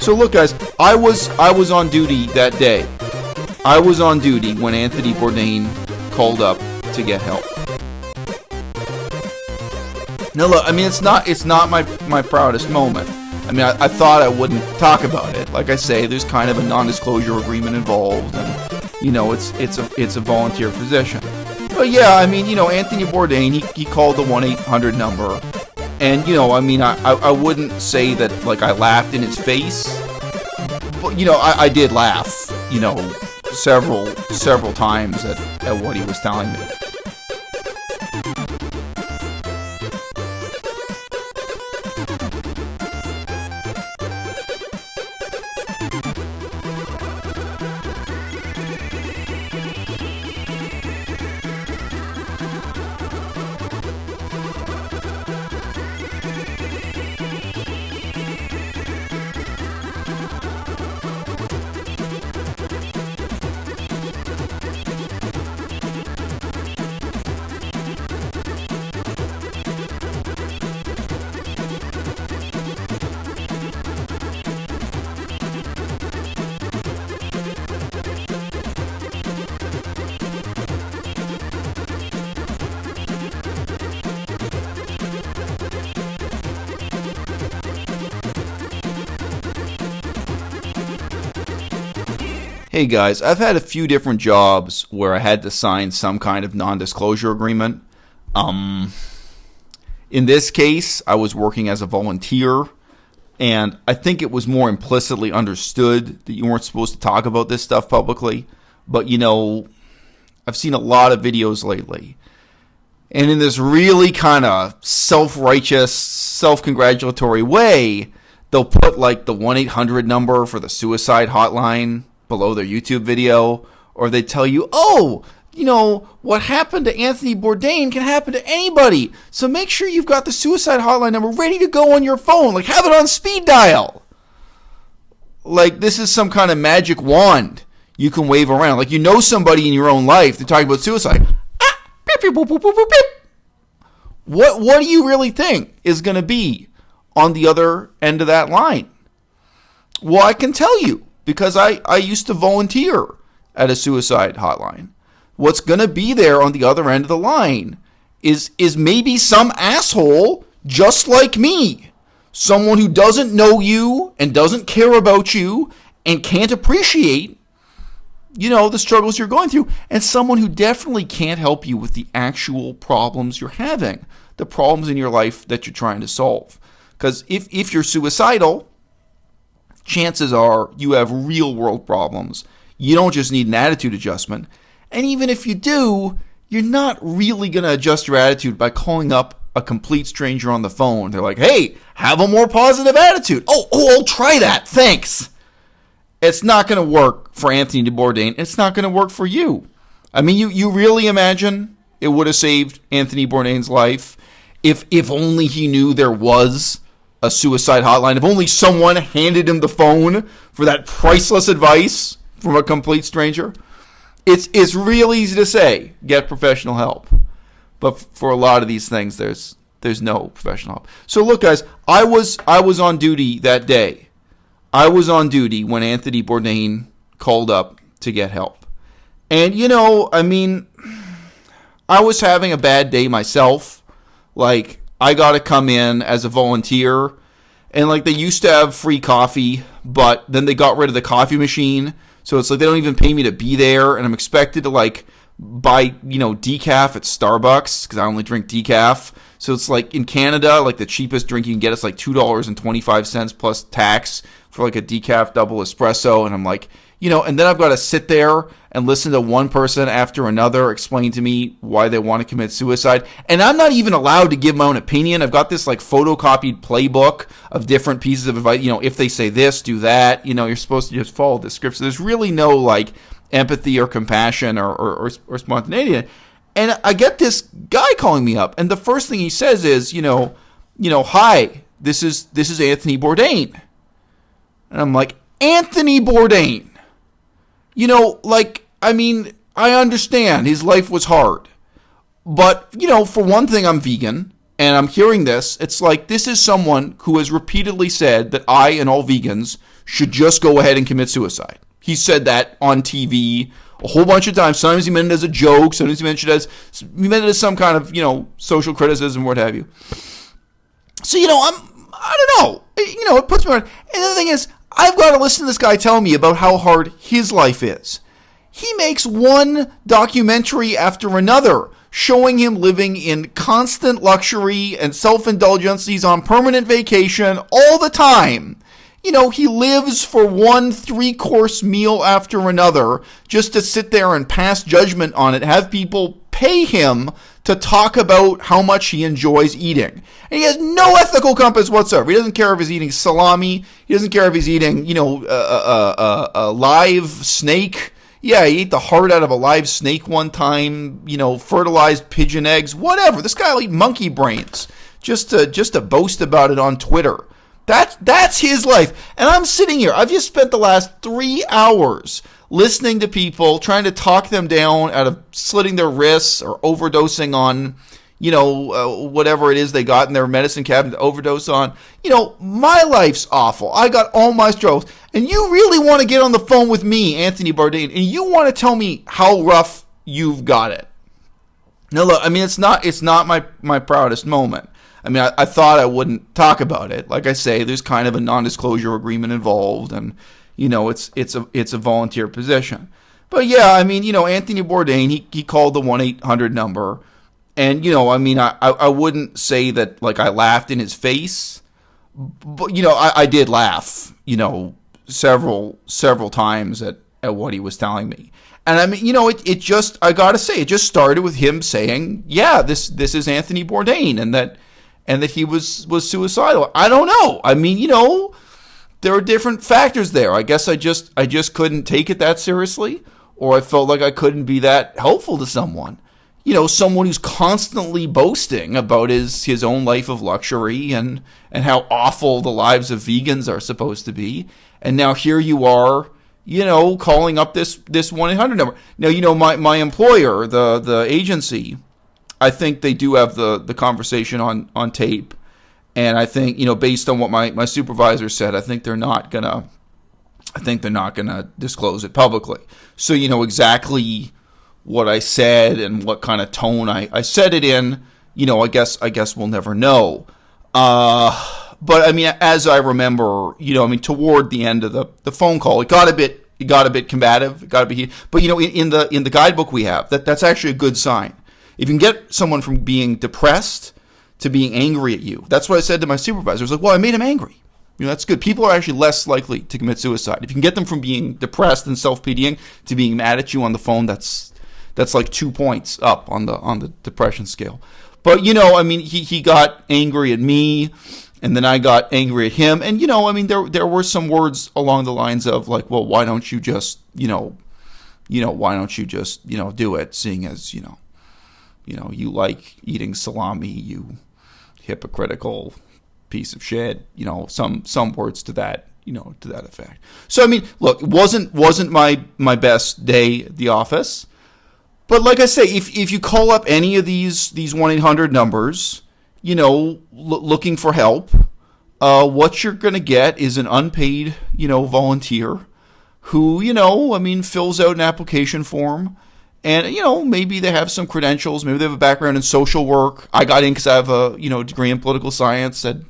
So look, guys, I was on duty that day. I was on duty when Anthony Bourdain called up to get help. Now look, I mean, it's not my proudest moment. I mean, I thought I wouldn't talk about it. Like I say, there's kind of a non-disclosure agreement involved, and it's a volunteer position. But yeah, I mean, Anthony Bourdain, he called the 1-800 number, and I mean, I wouldn't say that like I laughed in his face, but I did laugh, several times at what he was telling me. Hey guys, I've had a few different jobs where I had to sign some kind of non-disclosure agreement. In this case, I was working as a volunteer, and I think it was more implicitly understood that you weren't supposed to talk about this stuff publicly. But I've seen a lot of videos lately, and in this really kind of self-righteous, self-congratulatory way, they'll put like the 1-800 number for the suicide hotline below their YouTube video, or they tell you, what happened to Anthony Bourdain can happen to anybody, so make sure you've got the suicide hotline number ready to go on your phone, like have it on speed dial. Like this is some kind of magic wand you can wave around. Like somebody in your own life, they're talking about suicide. What do you really think is going to be on the other end of that line? Well, I can tell you, because I used to volunteer at a suicide hotline. What's going to be there on the other end of the line is maybe some asshole just like me. Someone who doesn't know you and doesn't care about you and can't appreciate, the struggles you're going through. And someone who definitely can't help you with the actual problems you're having, the problems in your life that you're trying to solve. Because if you're suicidal, chances are you have real world problems. You don't just need an attitude adjustment. And even if you do, you're not really going to adjust your attitude by calling up a complete stranger on the phone. They're like, hey, have a more positive attitude. Oh, I'll try that. Thanks. It's not going to work for Anthony Bourdain. It's not going to work for you. I mean, you really imagine it would have saved Anthony Bourdain's life if only he knew there was a suicide hotline, if only someone handed him the phone for that priceless advice from a complete stranger. It's real easy to say, get professional help. But for a lot of these things, there's no professional help. So look, guys, I was on duty that day. I was on duty when Anthony Bourdain called up to get help. And, I mean, I was having a bad day myself. Like, I got to come in as a volunteer, and like they used to have free coffee, but then they got rid of the coffee machine. So it's like they don't even pay me to be there, and I'm expected to like buy, decaf at Starbucks because I only drink decaf. So it's like in Canada, like the cheapest drink you can get is like $2.25 plus tax for like a decaf double espresso, and I'm like, and then I've got to sit there and listen to one person after another explain to me why they want to commit suicide. And I'm not even allowed to give my own opinion. I've got this like photocopied playbook of different pieces of advice. If they say this, do that. You're supposed to just follow the script. So there's really no like empathy or compassion or spontaneity. And I get this guy calling me up, and the first thing he says is, hi, this is Anthony Bourdain. And I'm like, Anthony Bourdain. I understand his life was hard. But, for one thing, I'm vegan. and I'm hearing this, it's like this is someone who has repeatedly said that I and all vegans should just go ahead and commit suicide. He said that on TV a whole bunch of times. Sometimes he meant it as a joke. Sometimes he meant it as some kind of, social criticism, what have you. So, I don't know. It puts me on. And the other thing is, I've got to listen to this guy tell me about how hard his life is. He makes one documentary after another showing him living in constant luxury and self-indulgence. He's on permanent vacation all the time. He lives for one 3-course meal after another just to sit there and pass judgment on it, have people pay him to talk about how much he enjoys eating. And he has no ethical compass whatsoever. He doesn't care if he's eating salami. He doesn't care if he's eating, a live snake. Yeah, he ate the heart out of a live snake one time, fertilized pigeon eggs, whatever. This guy will eat monkey brains just to boast about it on Twitter. That's his life. And I'm sitting here. I've just spent the last 3 hours listening to people, trying to talk them down out of slitting their wrists or overdosing on, whatever it is they got in their medicine cabinet to overdose on. My life's awful. I got all my struggles. And you really want to get on the phone with me, Anthony Bourdain, and you want to tell me how rough you've got it. Now, look, it's not my proudest moment. I thought I wouldn't talk about it. Like I say, there's kind of a non-disclosure agreement involved, and it's a volunteer position. But yeah, Anthony Bourdain, he called the 1-800 number, and I wouldn't say that like I laughed in his face, but I did laugh, several times at what he was telling me. And it just, I gotta say, it just started with him saying, yeah, this is Anthony Bourdain, and that he was suicidal. I don't know. There are different factors there. I guess I just couldn't take it that seriously, or I felt like I couldn't be that helpful to someone. Someone who's constantly boasting about his own life of luxury and how awful the lives of vegans are supposed to be. And now here you are, calling up this 1-800 number. Now, my employer, the agency, I think they do have the conversation on tape. And I think, based on what my supervisor said, I think they're not gonna disclose it publicly. So exactly what I said and what kind of tone I said it in, I guess we'll never know. But as I remember, toward the end of the phone call, it got a bit combative, it got a bit heated. But in the guidebook we have, that's actually a good sign. If you can get someone from being depressed to being angry at you, that's what I said to my supervisor. I was like, well, I made him angry. That's good. People are actually less likely to commit suicide. If you can get them from being depressed and self-pitying to being mad at you on the phone, that's like 2 points up on the depression scale. But he got angry at me, and then I got angry at him. And there were some words along the lines of like, well, why don't you just do it, seeing as you like eating salami, you hypocritical piece of shit, some words to that effect. So look, it wasn't my best day at the office, but like I say, if you call up any of these 1-800 numbers, looking for help, what you're gonna get is an unpaid volunteer who fills out an application form. And, maybe they have some credentials. Maybe they have a background in social work. I got in because I have a, degree in political science, had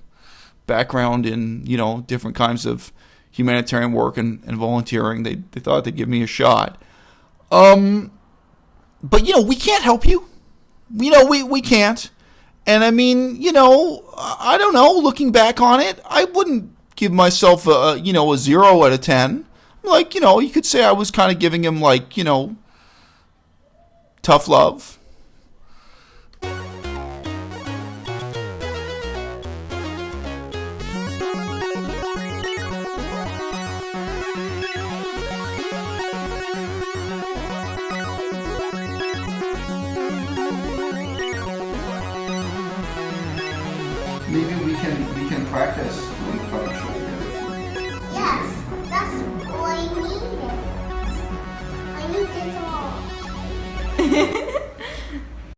background in, different kinds of humanitarian work and volunteering. They thought they'd give me a shot. But, we can't help you. We can't. And, I don't know. Looking back on it, I wouldn't give myself a 0 out of 10. Like, you could say I was kind of giving him, like, tough love. Maybe we can practice doing